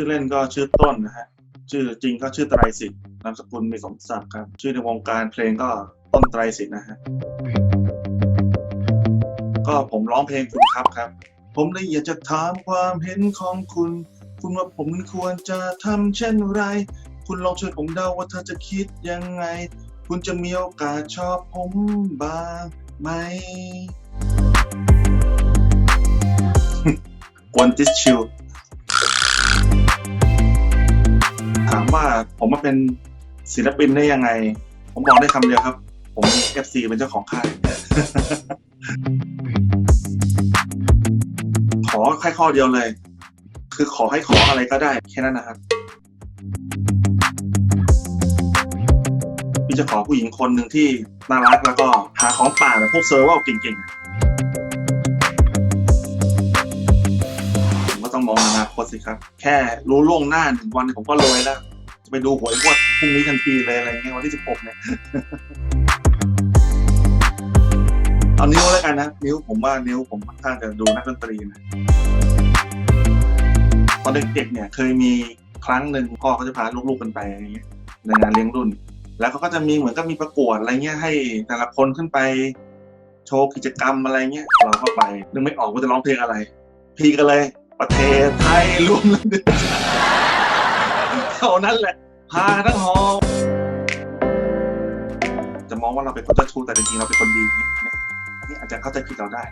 เล่นก็ชื่อต้นนะฮะชื่อจริงก็ชื่อไตรสิทธิ์นามสกุลมีสมศักดิ์ครับชื่อในวงการเพลงก็ต้นไตรสิทธิ์นะฮะก็ผมร้องเพลงคุณครับผมเลยอยากจะถามความเห็นของคุณว่าผมควรจะทำเช่นไรคุณลองช่วยผมเดาว่าเธอจะคิดยังไงคุณจะมีโอกาสชอบผมบ้างไหมกวนติสชิลถามว่าผมมาเป็นศิลปินได้ยังไงผมบอกได้คำเดียวครับผมมี FC เป็นเจ้าของค่าย ขอแค่ข้อเดียวเลยคือขอให้ขออะไรก็ได้แค่นั้นนะครับพี่จะขอผู้หญิงคนหนึ่งที่น่ารักแล้วก็หาของป่าแบบพวกเซอร์ว่าเก่งๆผมก็ต้องมองอนาคตสิครับแค่รู้ล่วงหน้า1 วันผมก็รวยแล้วจะไปดูหวยงวดพรุ่งนี้ทันทีเลยอะไรเงี้ยวันที่16เนี่ย เอานิ้วแล้วกันนะนิ้วผมว่านิ้วผมค่อนข้างจะดูนักดนตรีนะตอนเด็กๆเนี่ยเคยมีครั้งหนึ่งพ่อเขาจะพาลูกๆกันไปอย่างเงี้ยในงานเลี้ยงรุ่นแล้วเขาก็จะมีเหมือนกับมีประกวดอะไรเงี้ยให้แต่ละคนขึ้นไปโชว์กิจกรรมอะไรเงี้ยเราก็ไปนึกไม่ออกว่าจะร้องเพลงอะไรพี่ก็เลยประเทศไทยรวมแล้วดึงเท่านั้นแหละพาทั้งหอจะมองว่าเราเป็นคนเจ้าชู้แต่จริงๆเราเป็นคนดีเนี่ยอันนี้อาจจะเข้าใจผิดเราได้